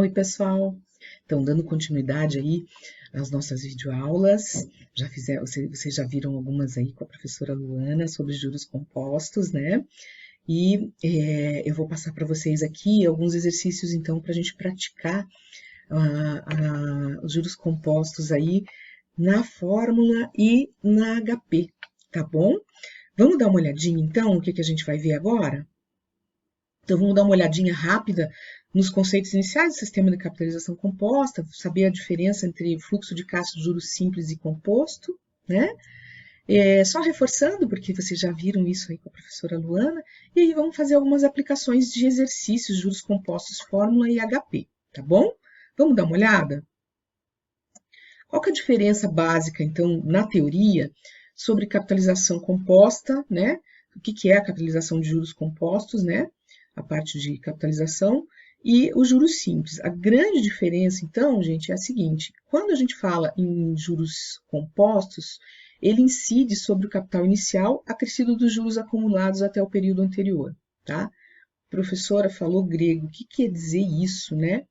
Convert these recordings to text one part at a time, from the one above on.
Oi, pessoal! Então, dando continuidade aí às nossas videoaulas, vocês já viram algumas aí com a professora Luana sobre juros compostos, né? E eu vou passar para vocês aqui alguns exercícios, então, para a gente praticar os juros compostos aí na fórmula e na HP, tá bom? Vamos dar uma olhadinha, então, o que a gente vai ver agora? Então, vamos dar uma olhadinha rápida nos conceitos iniciais do sistema de capitalização composta, saber a diferença entre fluxo de caixa de juros simples e composto, né? Só reforçando, porque vocês já viram isso aí com a professora Luana, e aí vamos fazer algumas aplicações de exercícios, juros compostos, fórmula e HP, tá bom? Vamos dar uma olhada? Qual que é a diferença básica, então, na teoria, sobre capitalização composta, né? O que é a capitalização de juros compostos, né? A parte de capitalização, e os juros simples. A grande diferença, então, gente, é a seguinte: quando a gente fala em juros compostos, ele incide sobre o capital inicial acrescido dos juros acumulados até o período anterior, tá? A professora falou grego, o que quer dizer isso, né?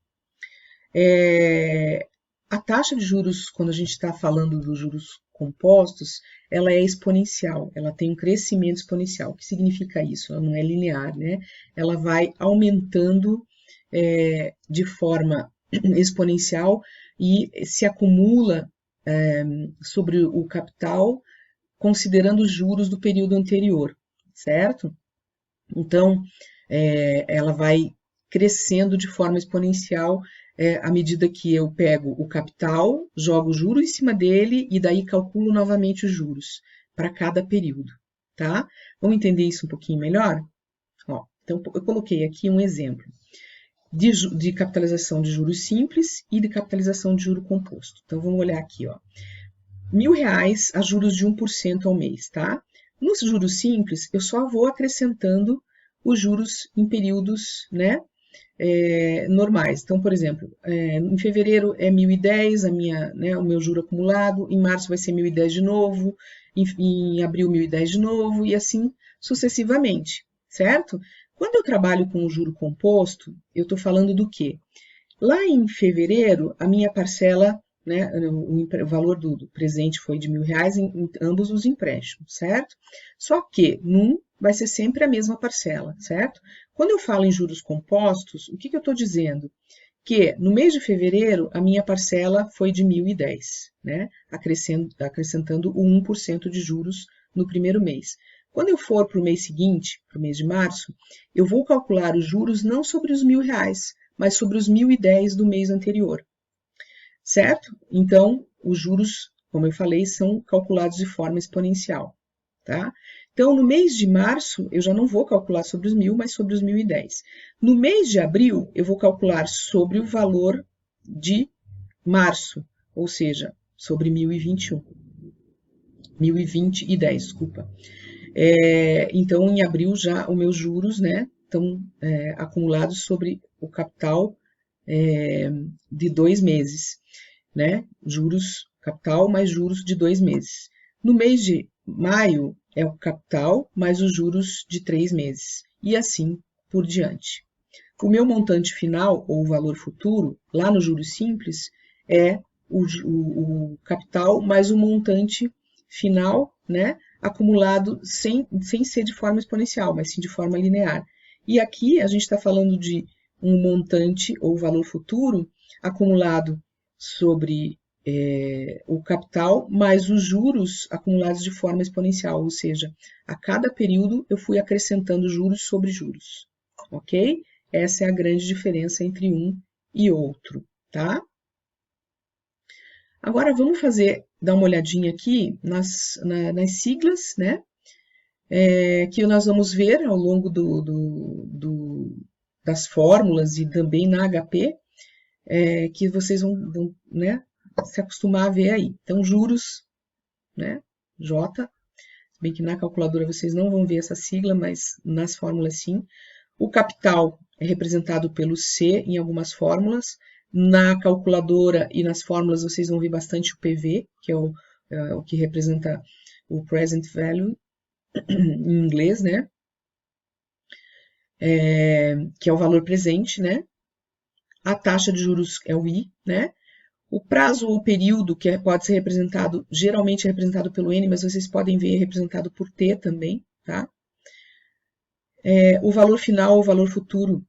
A taxa de juros, quando a gente está falando dos juros compostos, ela é exponencial, ela tem um crescimento exponencial. O que significa isso? Ela não é linear, né? Ela vai aumentando de forma exponencial e se acumula sobre o capital, considerando os juros do período anterior, certo? Então, ela vai crescendo de forma exponencial à medida que eu pego o capital, jogo o juro em cima dele e daí calculo novamente os juros para cada período, tá? Vamos entender isso um pouquinho melhor? Ó, então, eu coloquei aqui um exemplo de capitalização de juros simples e de capitalização de juro composto. Então, vamos olhar aqui, ó. R$1.000 a juros de 1% ao mês, tá? Nos juros simples, eu só vou acrescentando os juros em períodos, né, normais. Então, por exemplo, em fevereiro é 1.010, o meu juro acumulado, em março vai ser 1.010 de novo, em abril 1.010 de novo, e assim sucessivamente, certo? Quando eu trabalho com o juro composto, eu estou falando do quê? Lá em fevereiro, a minha parcela, né, o valor do presente foi de R$1.000 em ambos os empréstimos, certo? Só que num vai ser sempre a mesma parcela, certo? Quando eu falo em juros compostos, o que eu estou dizendo? Que no mês de fevereiro, a minha parcela foi de 1.010, né? Acrescentando o 1% de juros no primeiro mês. Quando eu for para o mês seguinte, para o mês de março, eu vou calcular os juros não sobre os R$1.000, mas sobre os 1.010 do mês anterior, certo? Então, os juros, como eu falei, são calculados de forma exponencial, tá? Então, no mês de março, eu já não vou calcular sobre os 1.000, mas sobre os 1.010. No mês de abril, eu vou calcular sobre o valor de março, ou seja, sobre 1.021. 1.020 e 10, desculpa. Então, em abril, já os meus juros, né, estão acumulados sobre o capital de 2 meses, né? Juros, capital mais juros de 2 meses. No mês de maio é o capital mais os juros de 3 meses, e assim por diante. O meu montante final, ou o valor futuro, lá no juros simples, é o capital mais o montante final, né, acumulado sem ser de forma exponencial, mas sim de forma linear. E aqui a gente está falando de um montante ou valor futuro acumulado sobre o capital, mais os juros acumulados de forma exponencial, ou seja, a cada período eu fui acrescentando juros sobre juros, ok? Essa é a grande diferença entre um e outro, tá? Agora vamos dar uma olhadinha aqui nas siglas, né? Que nós vamos ver ao longo das fórmulas e também na HP, que vocês vão né, se acostumar a ver aí. Então, juros, né, J, se bem que na calculadora vocês não vão ver essa sigla, mas nas fórmulas sim. O capital é representado pelo C em algumas fórmulas. Na calculadora e nas fórmulas vocês vão ver bastante o PV, que é o que representa o present value em inglês, né? Que é o valor presente, né? a taxa de juros é o I, né? O prazo ou período, que pode ser representado, geralmente é representado pelo N, mas vocês podem ver representado por T também, tá? O valor final ou valor futuro,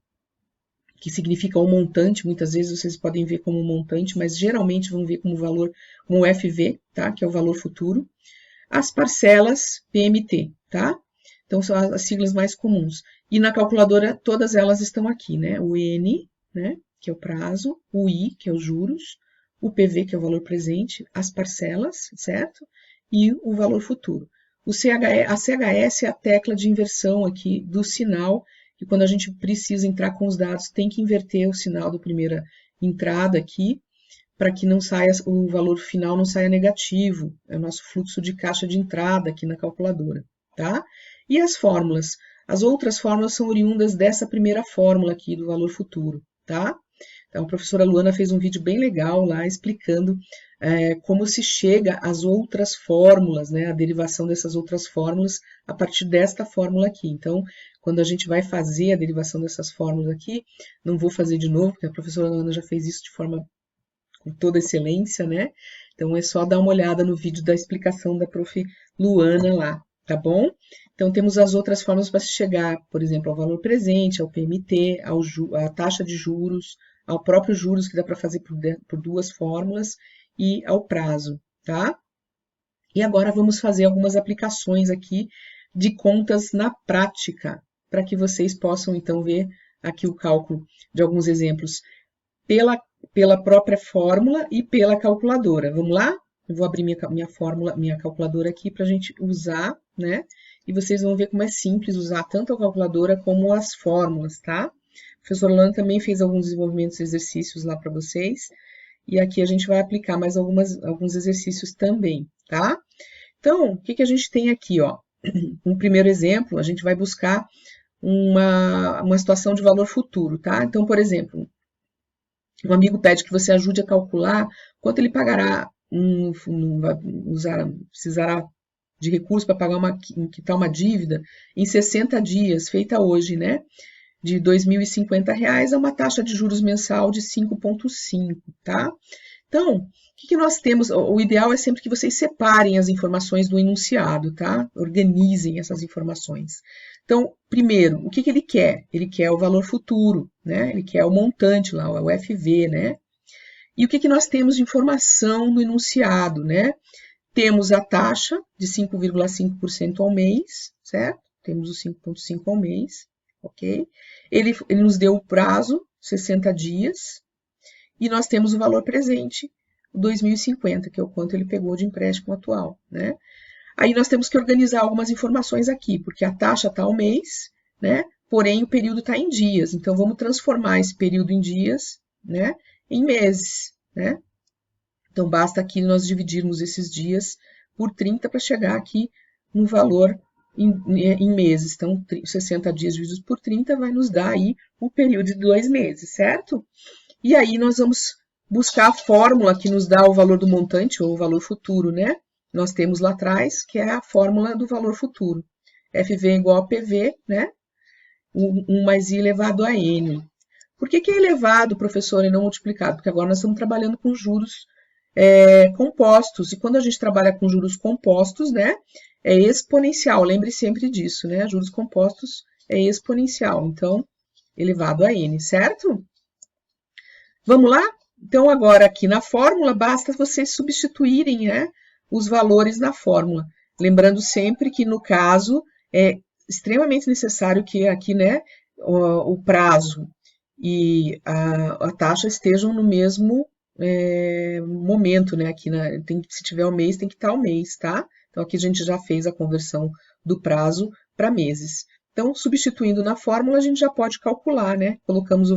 que significa um montante, muitas vezes vocês podem ver como montante, mas geralmente vão ver como valor, como FV, tá? Que é o valor futuro. As parcelas PMT, tá? Então são as siglas mais comuns. E na calculadora todas elas estão aqui, né? O N, né? Que é o prazo, o I, que é os juros, o PV, que é o valor presente, as parcelas, certo? E o valor futuro. A CHS é a tecla de inversão aqui do sinal, que quando a gente precisa entrar com os dados, tem que inverter o sinal da primeira entrada aqui, para que não saia, o valor final não saia negativo. É o nosso fluxo de caixa de entrada aqui na calculadora, tá? E as fórmulas? As outras fórmulas são oriundas dessa primeira fórmula aqui do valor futuro, tá? Então, a professora Luana fez um vídeo bem legal lá explicando como se chega às outras fórmulas, né? A derivação dessas outras fórmulas a partir desta fórmula aqui. Então, quando a gente vai fazer a derivação dessas fórmulas aqui, não vou fazer de novo, porque a professora Luana já fez isso de forma com toda excelência, né? Então, é só dar uma olhada no vídeo da explicação da prof. Luana lá, tá bom? Então, temos as outras formas para se chegar, por exemplo, ao valor presente, ao PMT, à taxa de juros, ao próprio juros, que dá para fazer por duas fórmulas, e ao prazo, tá? E agora vamos fazer algumas aplicações aqui de contas na prática, para que vocês possam, então, ver aqui o cálculo de alguns exemplos pela própria fórmula e pela calculadora. Vamos lá? Eu vou abrir minha calculadora aqui para a gente usar, né? E vocês vão ver como é simples usar tanto a calculadora como as fórmulas, tá? O professor Lano também fez alguns desenvolvimentos, exercícios lá para vocês. E aqui a gente vai aplicar mais alguns exercícios também, tá? Então, o que a gente tem aqui, ó? Um primeiro exemplo, a gente vai buscar uma situação de valor futuro, tá? Então, por exemplo, um amigo pede que você ajude a calcular quanto ele pagará, precisará de recursos para pagar quitar uma dívida em 60 dias, feita hoje, né? De R$ 2.050 a uma taxa de juros mensal de 5,5, tá? Então, o que nós temos? O ideal é sempre que vocês separem as informações do enunciado, tá? Organizem essas informações. Então, primeiro, o que ele quer? Ele quer o valor futuro, né? Ele quer o montante lá, o FV, né? E o que nós temos de informação no enunciado, né? Temos a taxa de 5,5% ao mês, certo? Temos o 5,5% ao mês, ok? Ele nos deu o prazo, 60 dias, e nós temos o valor presente, o 2.050, que é o quanto ele pegou de empréstimo atual, né? Aí nós temos que organizar algumas informações aqui, porque a taxa está ao mês, né? Porém, o período está em dias. Então, vamos transformar esse período em dias, né? Em meses, né? Então, basta aqui nós dividirmos esses dias por 30 para chegar aqui no valor em meses. Então, 60 dias divididos por 30 vai nos dar aí o período de 2 meses, certo? E aí nós vamos buscar a fórmula que nos dá o valor do montante, ou o valor futuro, né? Nós temos lá atrás, que é a fórmula do valor futuro. FV igual a PV, né? 1 mais I elevado a N. Por que é elevado, professor, e não multiplicado? Porque agora nós estamos trabalhando com juros compostos. E quando a gente trabalha com juros compostos, né? É exponencial. Lembre sempre disso, né? Juros compostos é exponencial. Então, elevado a N, certo? Vamos lá? Então, agora aqui na fórmula, basta vocês substituírem, né, os valores na fórmula. Lembrando sempre que, no caso, é extremamente necessário que aqui, né, o prazo e a taxa estejam no mesmo momento, né? Aqui, se tiver o mês, tem que estar o mês, tá? Então, aqui a gente já fez a conversão do prazo para meses. Então, substituindo na fórmula, a gente já pode calcular, né? Colocamos o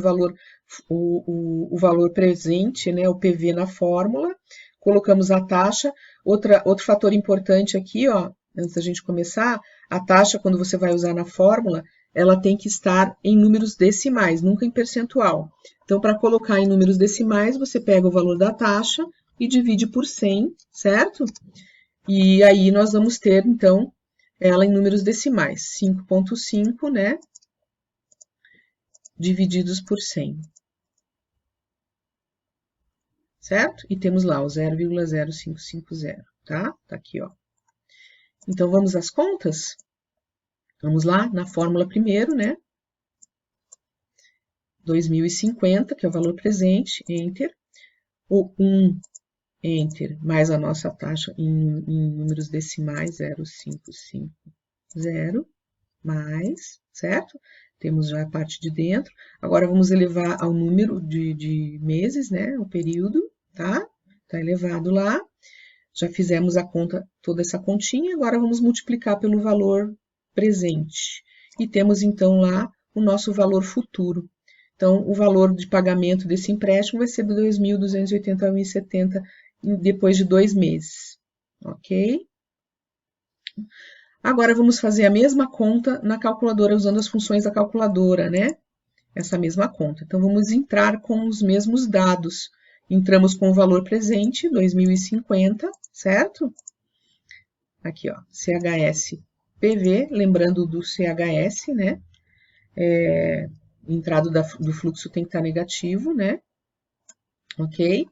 valor presente, né? O PV na fórmula, colocamos a taxa. Outro fator importante aqui, ó, antes da gente começar, a taxa, quando você vai usar na fórmula, ela tem que estar em números decimais, nunca em percentual. Então, para colocar em números decimais, você pega o valor da taxa e divide por 100, certo? E aí nós vamos ter, então, ela em números decimais, 5,5, né? Divididos por 100. certo? E temos lá o 0,0550, tá? Tá aqui, ó. Então, vamos às contas? Vamos lá, na fórmula primeiro, né? 2050, que é o valor presente, Enter. O 1, Enter, mais a nossa taxa em números decimais, 0,550, mais, certo? Temos já a parte de dentro. Agora, vamos elevar ao número de meses, né? O período, tá? Tá elevado lá. Já fizemos a conta, toda essa continha, agora vamos multiplicar pelo valor presente. E temos, então, lá o nosso valor futuro. Então, o valor de pagamento desse empréstimo vai ser de R$ 2.281,70 depois de 2 meses, ok? Agora, vamos fazer a mesma conta na calculadora, usando as funções da calculadora, né? Essa mesma conta. Então, vamos entrar com os mesmos dados. Entramos com o valor presente, 2050, certo? Aqui, ó, CHS PV, lembrando do CHS, né? Entrada do fluxo tem que estar negativo, né? Ok?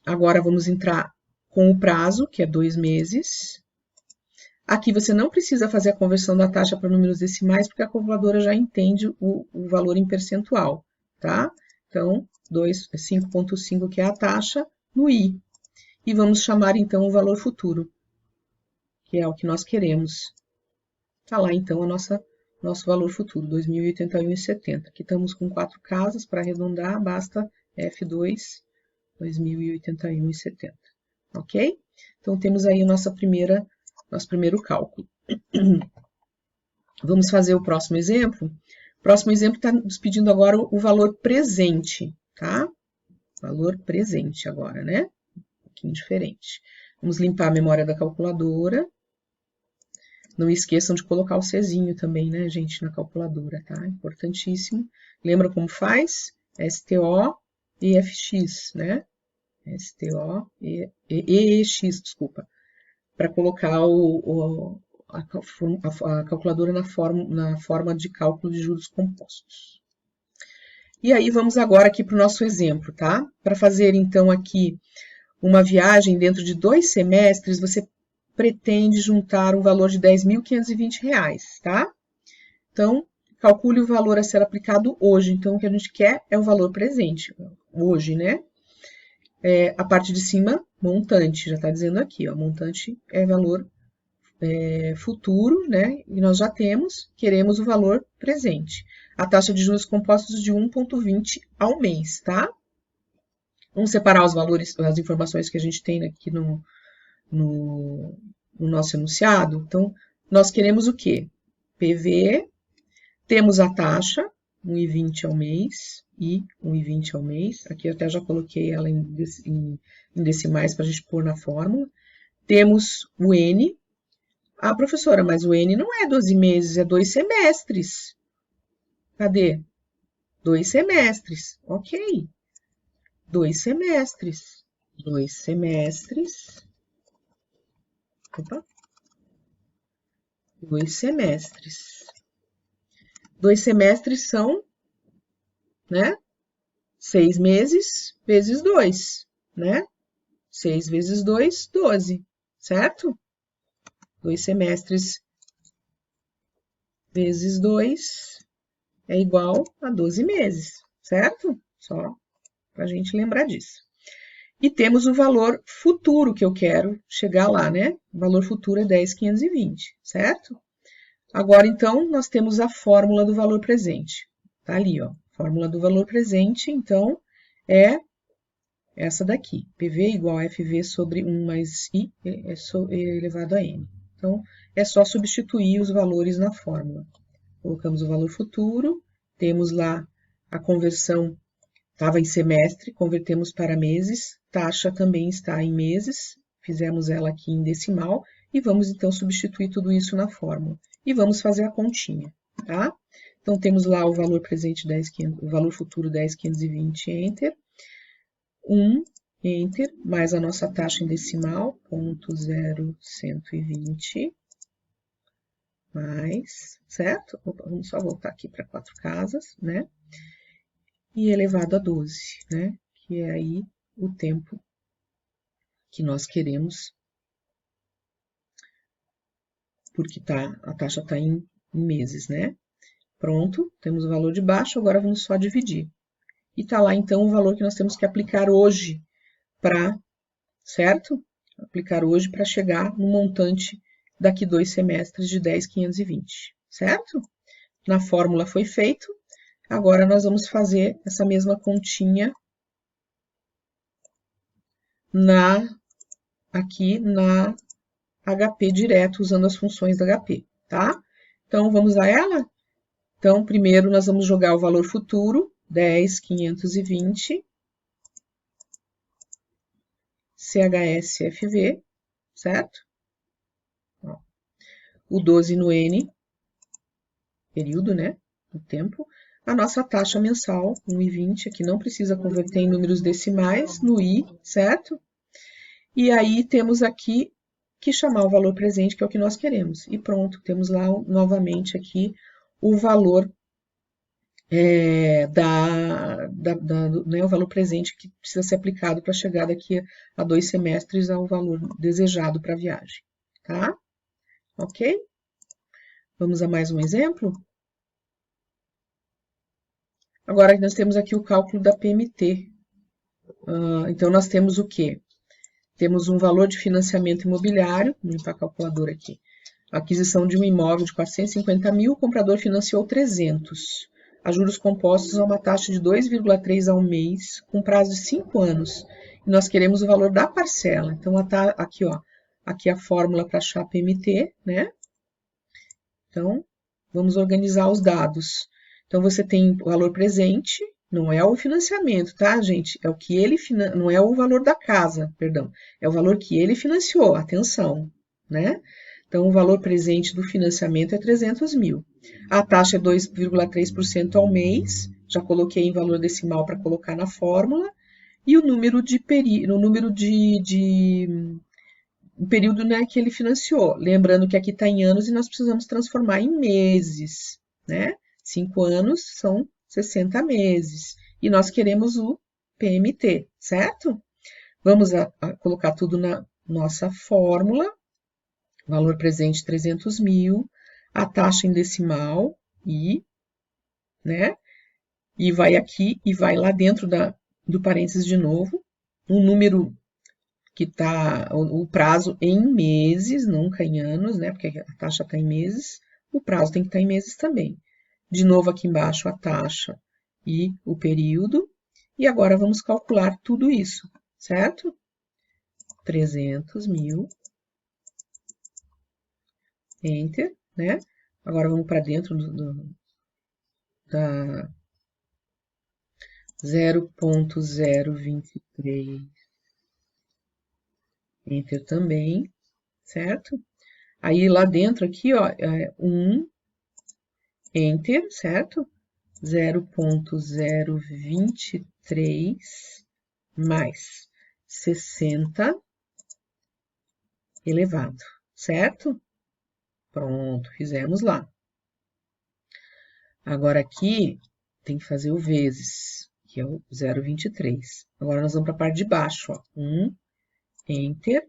Agora vamos entrar com o prazo, que é 2 meses. Aqui você não precisa fazer a conversão da taxa para números decimais, porque a calculadora já entende o valor em percentual, tá? Então, 5,5, que é a taxa, no I. E vamos chamar, então, o valor futuro, que é o que nós queremos. Está lá, então, nosso valor futuro, 2.081,70. Aqui estamos com 4 casas, para arredondar, basta F2, 2.081,70. Ok? Então, temos aí nosso primeiro cálculo. Vamos fazer o próximo exemplo. O próximo exemplo está nos pedindo agora o valor presente, tá? Valor presente agora, né? Um pouquinho diferente. Vamos limpar a memória da calculadora. Não esqueçam de colocar o Czinho também, né, gente, na calculadora, tá? Importantíssimo. Lembra como faz? STO e FX, né? STO e EX, desculpa. Para colocar a calculadora na forma de cálculo de juros compostos. E aí, vamos agora aqui para o nosso exemplo, tá? Para fazer, então, aqui uma viagem dentro de 2 semestres, você pretende juntar um valor de R$ 10.520, tá? Então, calcule o valor a ser aplicado hoje. Então, o que a gente quer é o valor presente, hoje, né? A parte de cima, montante, já está dizendo aqui, ó, montante é valor futuro, né? E nós já queremos o valor presente. A taxa de juros compostos de 1,20 ao mês, tá? Vamos separar os valores, as informações que a gente tem aqui no nosso enunciado. Então, nós queremos o quê? PV, temos a taxa, 1,20 ao mês, e 1,20 ao mês. Aqui eu até já coloquei ela em decimais para a gente pôr na fórmula. Temos o N. Ah, professora, mas o N não é 12 meses, é 2 semestres. Cadê? 2 semestres, ok. 2 semestres. 2 semestres. Opa. 2 semestres. 2 semestres são, né? 6 meses vezes 2, né? 6 vezes 2, 12, certo? 2 semestres vezes 2 é igual a 12 meses, certo? Só para a gente lembrar disso. E temos o valor futuro que eu quero chegar lá, né? O valor futuro é 10.520, certo? Agora, então, nós temos a fórmula do valor presente. Tá ali, ó. Fórmula do valor presente, então, é essa daqui. PV igual a FV sobre 1 mais I elevado a N. Então, é só substituir os valores na fórmula. Colocamos o valor futuro, temos lá a conversão, estava em semestre, convertemos para meses, taxa também está em meses, fizemos ela aqui em decimal, e vamos então substituir tudo isso na fórmula. E vamos fazer a continha, tá? Então, temos lá o valor presente, o valor futuro 10.520, Enter. 1, Enter, mais a nossa taxa em decimal, 0.0120, mais, certo? Opa, vamos só voltar aqui para 4 casas, né? E elevado a 12, né? que é aí o tempo que nós queremos, porque a taxa está em meses, né? Pronto, temos o valor de baixo, agora vamos só dividir. E está lá, então, o valor que nós temos que aplicar hoje certo? Aplicar hoje para chegar no montante daqui 2 semestres de 10.520, certo? Na fórmula foi feito, agora nós vamos fazer essa mesma continha aqui na HP direto, usando as funções da HP, tá? Então, vamos a ela? Então, primeiro nós vamos jogar o valor futuro, 10.520, CHSFV, certo? Ó, o 12 no N, período, né? O tempo. A nossa taxa mensal, 1,20, aqui não precisa converter em números decimais, no I, certo? E aí temos aqui que chamar o valor presente, que é o que nós queremos. E pronto, temos lá novamente aqui o valor né, o valor presente que precisa ser aplicado para chegar daqui a 2 semestres ao valor desejado para a viagem, tá? Ok? Vamos a mais um exemplo? Agora nós temos aqui o cálculo da PMT. Então, nós temos o quê? Temos um valor de financiamento imobiliário, vou limpar a calculadora aqui. Aquisição de um imóvel de 450 mil, o comprador financiou 300. A juros compostos a uma taxa de 2,3 ao mês, com prazo de 5 anos. E nós queremos o valor da parcela. Então, aqui, ó, aqui a fórmula para achar a PMT, né? Então, vamos organizar os dados. Então, você tem o valor presente, não é o financiamento, tá, gente? É o que ele não é o valor da casa, perdão. É o valor que ele financiou, atenção, né? Então, o valor presente do financiamento é 300 mil. A taxa é 2,3% ao mês, já coloquei em valor decimal para colocar na fórmula. E o número o período, né, que ele financiou. Lembrando que aqui está em anos e nós precisamos transformar em meses, né? 5 anos são 60 meses. E nós queremos o PMT, certo? Vamos colocar tudo na nossa fórmula. Valor presente 300 mil, a taxa em decimal, né? E vai aqui e vai lá dentro do parênteses de novo, um número que está o prazo em meses, nunca em anos, né? Porque a taxa está em meses, o prazo tem que estar em meses também. De novo aqui embaixo a taxa e o período. E agora vamos calcular tudo isso, certo? 300 mil. Enter, né? Agora vamos para dentro da 0.023. Enter também, certo? Aí lá dentro aqui, ó, 1, Enter, certo? 0.023 mais 60 elevado, certo? Pronto, fizemos lá. Agora aqui tem que fazer o vezes, que é o 0,23. Agora nós vamos para a parte de baixo, ó. 1, Enter.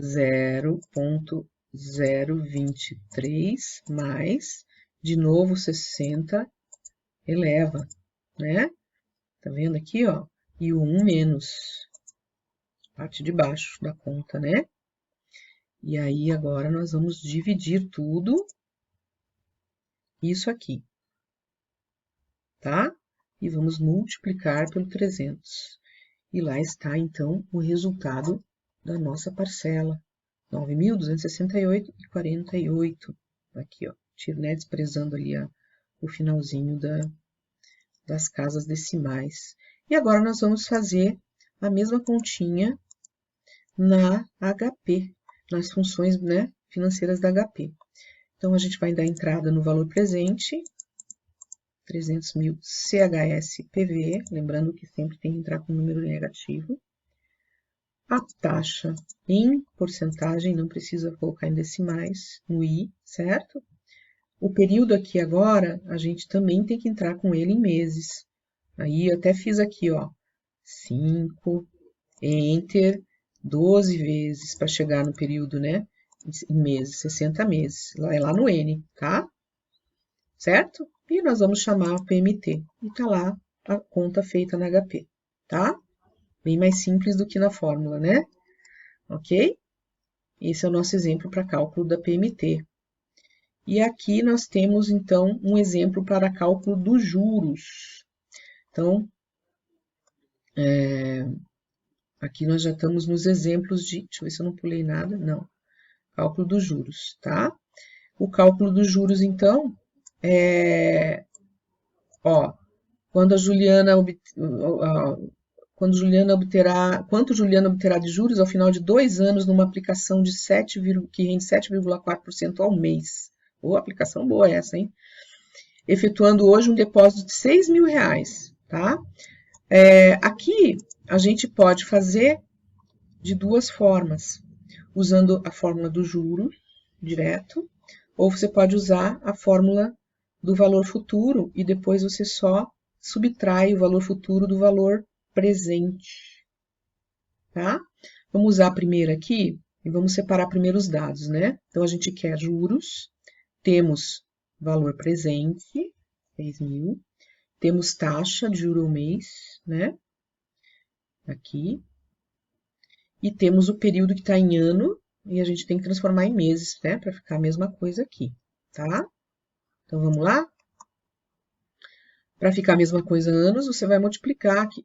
0.023 mais, de novo, 60 eleva, né? Tá vendo aqui, ó? E o 1 menos, parte de baixo da conta, né? E aí, agora, nós vamos dividir tudo isso aqui, tá? E vamos multiplicar pelo 300. E lá está, então, o resultado da nossa parcela. 9.268,48. Aqui, ó, né, desprezando ali o finalzinho das casas decimais. E agora nós vamos fazer a mesma continha na HP, nas funções, né, financeiras da HP. Então, a gente vai dar entrada no valor presente, 300 mil CHSPV, lembrando que sempre tem que entrar com número negativo. A taxa em porcentagem, não precisa colocar em decimais, no I, certo? O período aqui agora, a gente também tem que entrar com ele em meses. Aí eu até fiz aqui, ó, 5, Enter, 12 vezes para chegar no período, né? Em meses, 60 meses. É lá no N, tá? Certo? E nós vamos chamar o PMT. E tá lá a conta feita na HP, tá? Bem mais simples do que na fórmula, né? Ok? Esse é o nosso exemplo para cálculo da PMT. E aqui nós temos, então, um exemplo para cálculo dos juros. Então, aqui nós já estamos nos exemplos de... Deixa eu ver se eu não pulei nada. Não. Cálculo dos juros, tá? O cálculo dos juros, então, ó, quando Juliana quanto Juliana obterá de juros ao final de 2 anos numa aplicação de que rende 7,4% ao mês. Boa aplicação boa essa, hein? Efetuando hoje um depósito de R$6.000, tá? Aqui a gente pode fazer de duas formas, usando a fórmula do juro direto, ou você pode usar a fórmula do valor futuro e depois você só subtrai o valor futuro do valor presente, tá? Vamos usar a primeira aqui e vamos separar primeiro os dados, né? Então, a gente quer juros, temos valor presente, 6.000, temos taxa de juro ao mês, né? Aqui. E temos o período que está em ano, e a gente tem que transformar em meses, né? Para ficar a mesma coisa aqui, tá? Então, vamos lá? Para ficar a mesma coisa anos, você vai multiplicar aqui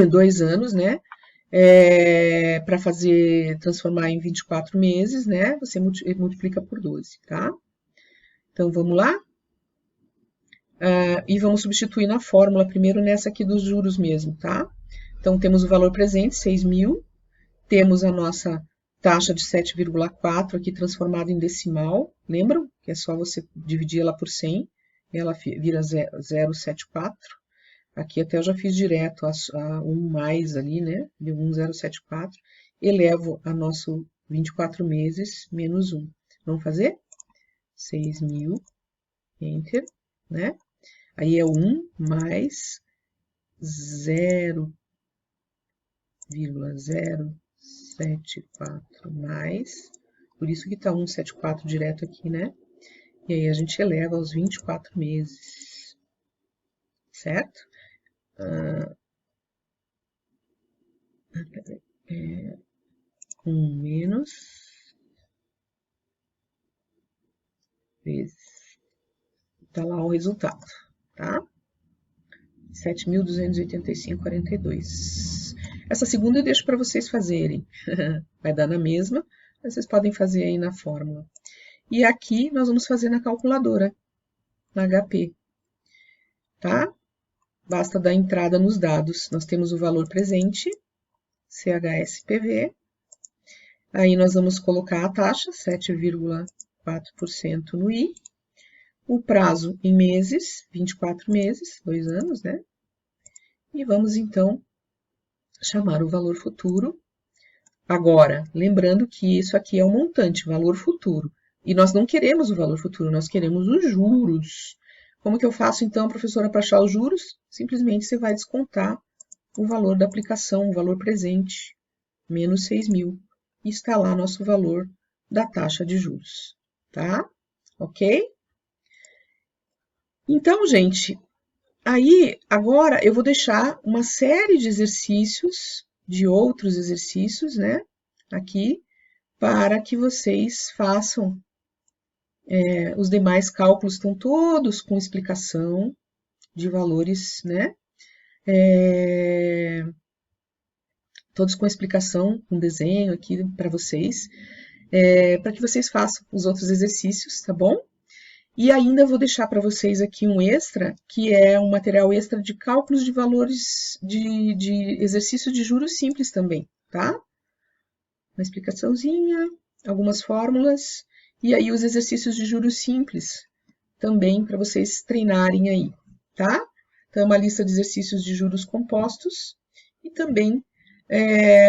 2 anos, né? Para transformar em 24 meses, né? Você multiplica por 12, tá? Então, vamos lá? E vamos substituir na fórmula, primeiro nessa aqui dos juros mesmo, tá? Então, temos o valor presente, 6.000. Temos a nossa taxa de 7,4 aqui transformada em decimal. Lembram? Que é só você dividir ela por 100 e ela vira 0,74. Aqui até eu já fiz direto a 1 mais ali, né? Deu 1,074. Elevo a nosso 24 meses menos 1. Vamos fazer? 6.000, Enter, né? Aí é 1 mais 0,074 mais, por isso que tá 174 direto aqui, né? E aí a gente eleva aos 24 meses, certo? 1 menos vezes. Tá lá o resultado, tá? 7.285,42. Essa segunda eu deixo para vocês fazerem. Vai dar na mesma, mas vocês podem fazer aí na fórmula. E aqui nós vamos fazer na calculadora, na HP, tá? Basta dar entrada nos dados. Nós temos o valor presente, CHSPV. Aí nós vamos colocar a taxa, 7,4% no I. O prazo em meses, 24 meses, 2 anos, né? E vamos, então, chamar o valor futuro. Agora, lembrando que isso aqui é um montante, valor futuro. E nós não queremos o valor futuro, nós queremos os juros. Como que eu faço, então, professora, para achar os juros? Simplesmente você vai descontar o valor da aplicação, o valor presente, menos 6.000. E está lá nosso valor da taxa de juros, tá? Ok? Então, gente, aí agora eu vou deixar uma série de exercícios, de outros exercícios, né? Aqui, para que vocês façam. Os demais cálculos estão todos com explicação de valores, né? Todos com explicação, com desenho aqui para vocês, para que vocês façam os outros exercícios, tá bom? E ainda vou deixar para vocês aqui um extra, que é um material extra de cálculos de valores de exercício de juros simples também, tá? Uma explicaçãozinha, algumas fórmulas, e aí os exercícios de juros simples também para vocês treinarem aí, tá? Então, é uma lista de exercícios de juros compostos e também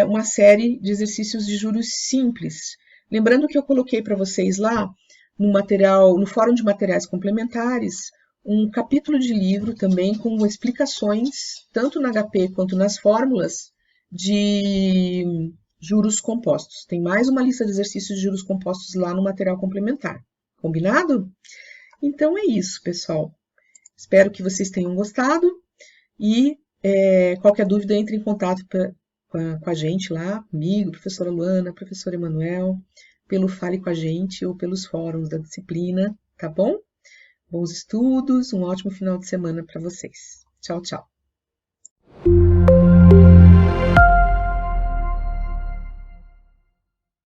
uma série de exercícios de juros simples. Lembrando que eu coloquei para vocês lá no material, no fórum de materiais complementares, um capítulo de livro também com explicações, tanto na HP quanto nas fórmulas, de juros compostos. Tem mais uma lista de exercícios de juros compostos lá no material complementar. Combinado? Então é isso, pessoal. Espero que vocês tenham gostado e qualquer dúvida, entre em contato com a gente lá, comigo, professora Luana, professor Emanuel, pelo Fale com a gente ou pelos fóruns da disciplina, tá bom? Bons estudos, um ótimo final de semana para vocês. Tchau, tchau.